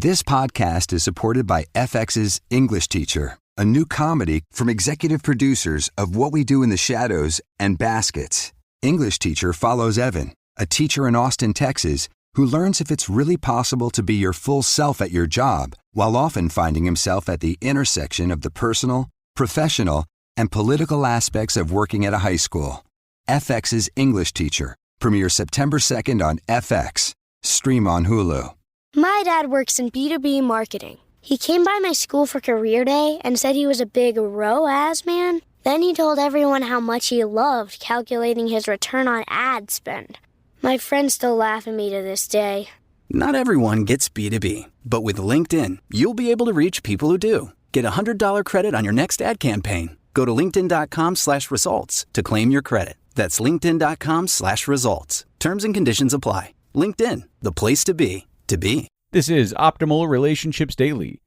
This podcast is supported by FX's English Teacher, a new comedy from executive producers of What We Do in the Shadows and Baskets. English Teacher follows Evan, a teacher in Austin, Texas, who learns if it's really possible to be your full self at your job while often finding himself at the intersection of the personal, professional, and political aspects of working at a high school. FX's English Teacher premieres September 2nd on FX. Stream on Hulu. My dad works in B2B marketing. He came by my school for career day and said he was a big ROAS man. Then he told everyone how much he loved calculating his return on ad spend. My friends still laugh at me to this day. Not everyone gets B2B, but with LinkedIn, you'll be able to reach people who do. Get a $100 credit on your next ad campaign. Go to linkedin.com/results to claim your credit. That's linkedin.com/results. Terms and conditions apply. LinkedIn, the place to be, to be. This is Optimal Relationships Daily.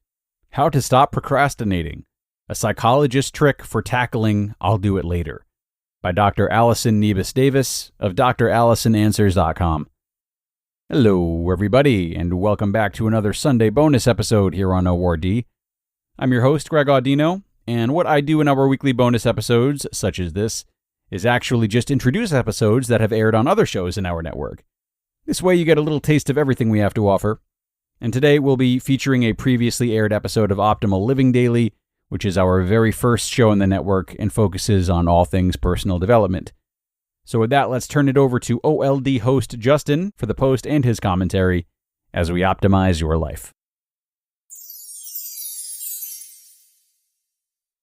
How to Stop Procrastinating. A Psychologist Trick for Tackling I'll Do It Later. By Dr. Allison Niebes-Davis of drallisonanswers.com. Hello, everybody, and welcome back to another Sunday bonus episode here on ORD. I'm your host, Greg Audino, and what I do in our weekly bonus episodes, such as this, is actually just introduce episodes that have aired on other shows in our network. This way you get a little taste of everything we have to offer. And today we'll be featuring a previously aired episode of Optimal Living Daily, which is our very first show in the network and focuses on all things personal development. So with that, let's turn it over to OLD host Justin for the post and his commentary as we optimize your life.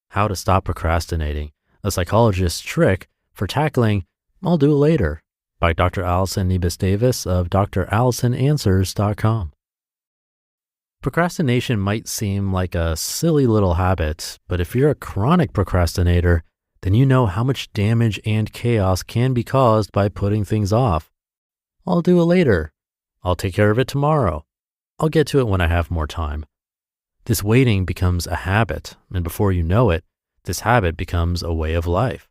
How to Stop Procrastinating, a Psychologist's Trick for Tackling I'll Do It Later, by Dr. Allison Niebes-Davis of drallisonanswers.com. Procrastination might seem like a silly little habit, but if you're a chronic procrastinator, then you know how much damage and chaos can be caused by putting things off. I'll do it later. I'll take care of it tomorrow. I'll get to it when I have more time. This waiting becomes a habit, and before you know it, this habit becomes a way of life.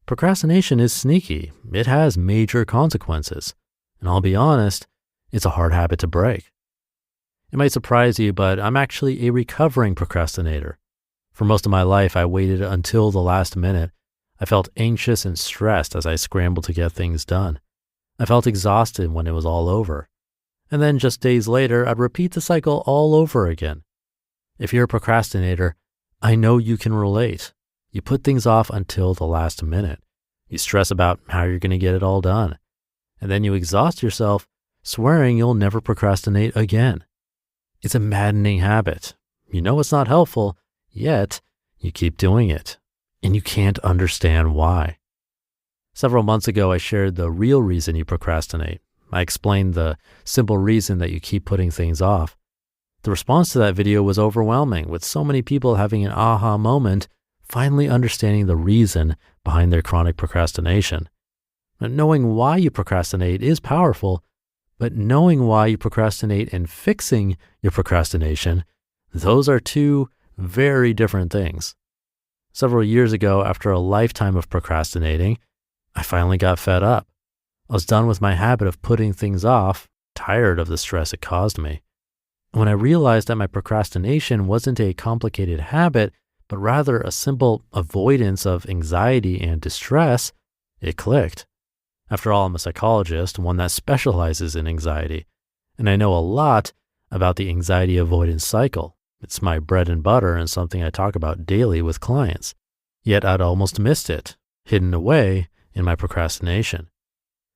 Procrastination is sneaky. It has major consequences. And I'll be honest, it's a hard habit to break. It might surprise you, but I'm actually a recovering procrastinator. For most of my life, I waited until the last minute. I felt anxious and stressed as I scrambled to get things done. I felt exhausted when it was all over. And then just days later, I'd repeat the cycle all over again. If you're a procrastinator, I know you can relate. You put things off until the last minute. You stress about how you're going to get it all done. And then you exhaust yourself, swearing you'll never procrastinate again. It's a maddening habit. You know it's not helpful, yet you keep doing it. And you can't understand why. Several months ago, I shared the real reason you procrastinate. I explained the simple reason that you keep putting things off. The response to that video was overwhelming, with so many people having an aha moment, finally understanding the reason behind their chronic procrastination. And knowing why you procrastinate is powerful, but knowing why you procrastinate and fixing your procrastination, those are two very different things. Several years ago, after a lifetime of procrastinating, I finally got fed up. I was done with my habit of putting things off, tired of the stress it caused me. When I realized that my procrastination wasn't a complicated habit, but rather a simple avoidance of anxiety and distress, it clicked. After all, I'm a psychologist, one that specializes in anxiety, and I know a lot about the anxiety avoidance cycle. It's my bread and butter and something I talk about daily with clients. Yet I'd almost missed it, hidden away in my procrastination.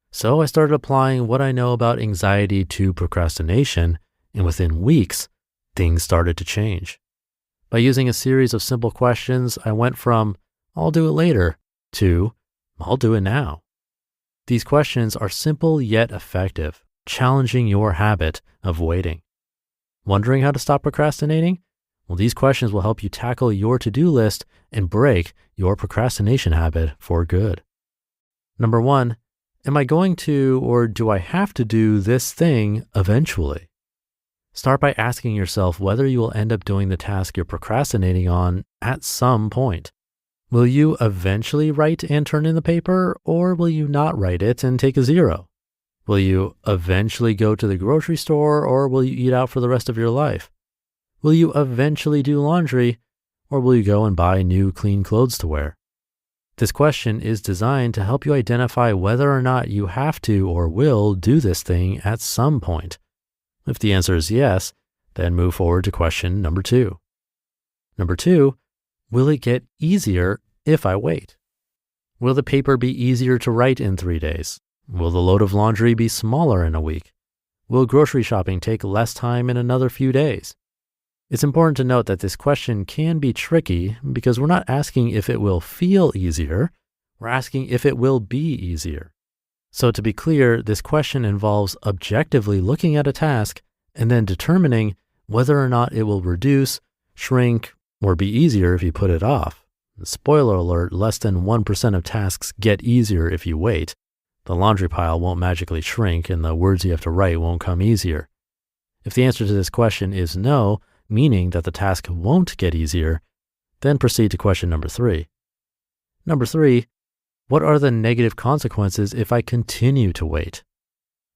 So I started applying what I know about anxiety to procrastination, and within weeks, things started to change. By using a series of simple questions, I went from, I'll do it later, to, I'll do it now. These questions are simple yet effective, challenging your habit of waiting. Wondering how to stop procrastinating? Well, these questions will help you tackle your to-do list and break your procrastination habit for good. Number 1, am I going to or do I have to do this thing eventually? Start by asking yourself whether you will end up doing the task you're procrastinating on at some point. Will you eventually write and turn in the paper, or will you not write it and take a 0? Will you eventually go to the grocery store, or will you eat out for the rest of your life? Will you eventually do laundry, or will you go and buy new clean clothes to wear? This question is designed to help you identify whether or not you have to or will do this thing at some point. If the answer is yes, then move forward to question number 2. Number 2, will it get easier if I wait? Will the paper be easier to write in 3 days? Will the load of laundry be smaller in a week? Will grocery shopping take less time in another few days? It's important to note that this question can be tricky because we're not asking if it will feel easier, we're asking if it will be easier. So to be clear, this question involves objectively looking at a task and then determining whether or not it will reduce, shrink, or be easier if you put it off. Spoiler alert, less than 1% of tasks get easier if you wait. The laundry pile won't magically shrink and the words you have to write won't come easier. If the answer to this question is no, meaning that the task won't get easier, then proceed to question number 3. Number 3, what are the negative consequences if I continue to wait?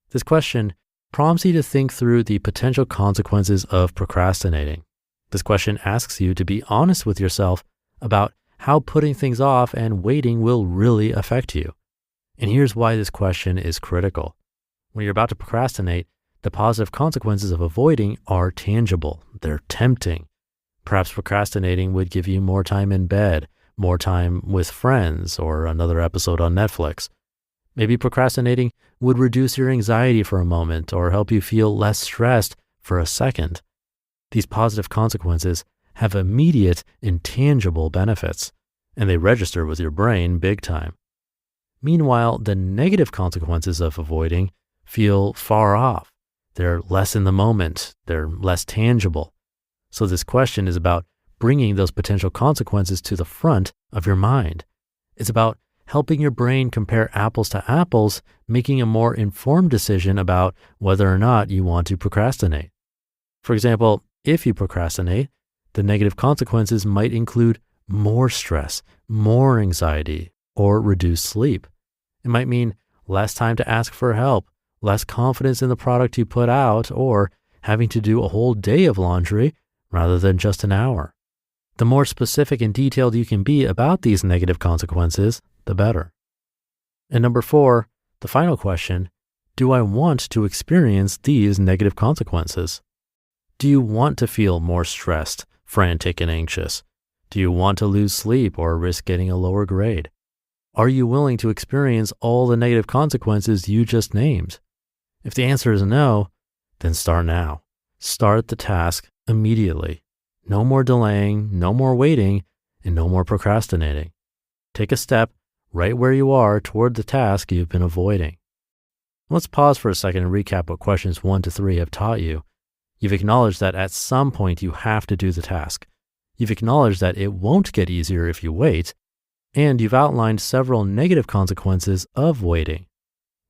This question prompts you to think through the potential consequences of procrastinating. This question asks you to be honest with yourself about how putting things off and waiting will really affect you. And here's why this question is critical. When you're about to procrastinate, the positive consequences of avoiding are tangible. They're tempting. Perhaps procrastinating would give you more time in bed, more time with friends, or another episode on Netflix. Maybe procrastinating would reduce your anxiety for a moment or help you feel less stressed for a second. These positive consequences have immediate, intangible benefits, and they register with your brain big time. Meanwhile, the negative consequences of avoiding feel far off. They're less in the moment. They're less tangible. So this question is about bringing those potential consequences to the front of your mind. It's about helping your brain compare apples to apples, making a more informed decision about whether or not you want to procrastinate. For example, if you procrastinate, the negative consequences might include more stress, more anxiety, or reduced sleep. It might mean less time to ask for help, less confidence in the product you put out, or having to do a whole day of laundry rather than just an hour. The more specific and detailed you can be about these negative consequences, the better. And number 4, the final question, do I want to experience these negative consequences? Do you want to feel more stressed, frantic, and anxious? Do you want to lose sleep or risk getting a lower grade? Are you willing to experience all the negative consequences you just named? If the answer is no, then start now. Start the task immediately. No more delaying, no more waiting, and no more procrastinating. Take a step right where you are toward the task you've been avoiding. Let's pause for a second and recap what questions 1 to 3 have taught you. You've acknowledged that at some point you have to do the task. You've acknowledged that it won't get easier if you wait, and you've outlined several negative consequences of waiting.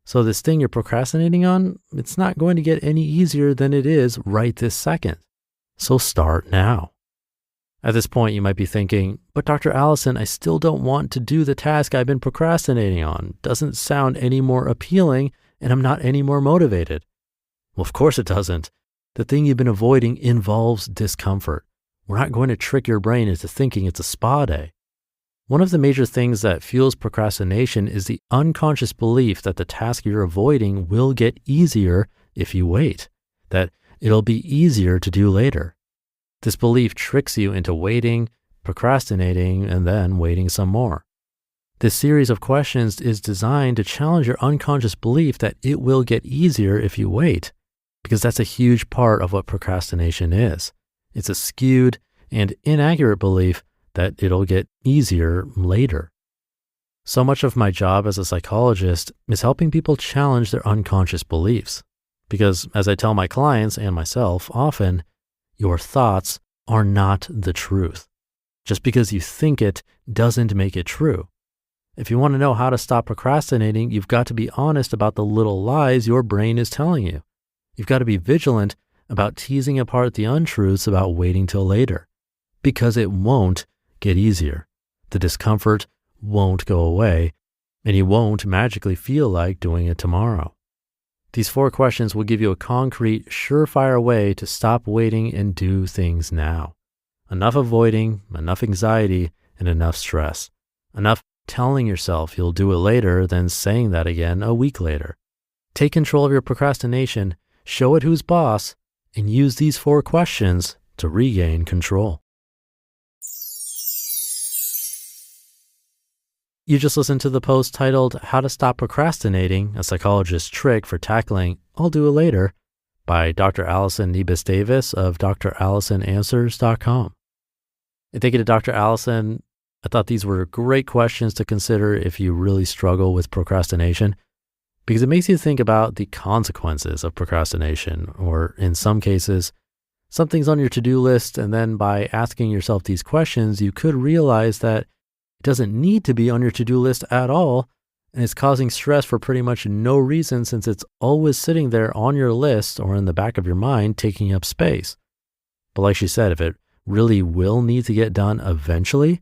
So this thing you're procrastinating on, it's not going to get any easier than it is right this second. So start now. At this point, you might be thinking, but Dr. Allison, I still don't want to do the task I've been procrastinating on. Doesn't sound any more appealing, and I'm not any more motivated. Well, of course it doesn't. The thing you've been avoiding involves discomfort. We're not going to trick your brain into thinking it's a spa day. One of the major things that fuels procrastination is the unconscious belief that the task you're avoiding will get easier if you wait, that it'll be easier to do later. This belief tricks you into waiting, procrastinating, and then waiting some more. This series of questions is designed to challenge your unconscious belief that it will get easier if you wait, because that's a huge part of what procrastination is. It's a skewed and inaccurate belief that it'll get easier later. So much of my job as a psychologist is helping people challenge their unconscious beliefs. Because as I tell my clients and myself often, your thoughts are not the truth. Just because you think it doesn't make it true. If you want to know how to stop procrastinating, you've got to be honest about the little lies your brain is telling you. You've got to be vigilant about teasing apart the untruths about waiting till later. Because it won't get easier. The discomfort won't go away, and you won't magically feel like doing it tomorrow. These 4 questions will give you a concrete, surefire way to stop waiting and do things now. Enough avoiding, enough anxiety, and enough stress. Enough telling yourself you'll do it later than saying that again a week later. Take control of your procrastination, show it who's boss, and use these 4 questions to regain control. You just listened to the post titled How to Stop Procrastinating, a Psychologist's Trick for Tackling I'll Do It Later by Dr. Allison Niebes-Davis of drallisonanswers.com. And thank you to Dr. Allison. I thought these were great questions to consider if you really struggle with procrastination, because it makes you think about the consequences of procrastination, or in some cases, something's on your to-do list, and then by asking yourself these questions, you could realize that it doesn't need to be on your to-do list at all, and it's causing stress for pretty much no reason since it's always sitting there on your list or in the back of your mind taking up space. But like she said, if it really will need to get done eventually,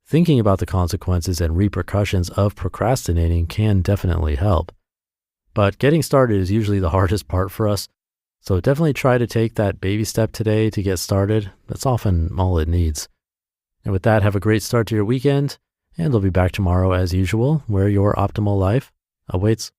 thinking about the consequences and repercussions of procrastinating can definitely help. But getting started is usually the hardest part for us, so definitely try to take that baby step today to get started. That's often all it needs. And with that, have a great start to your weekend, and I'll be back tomorrow as usual, where your optimal life awaits.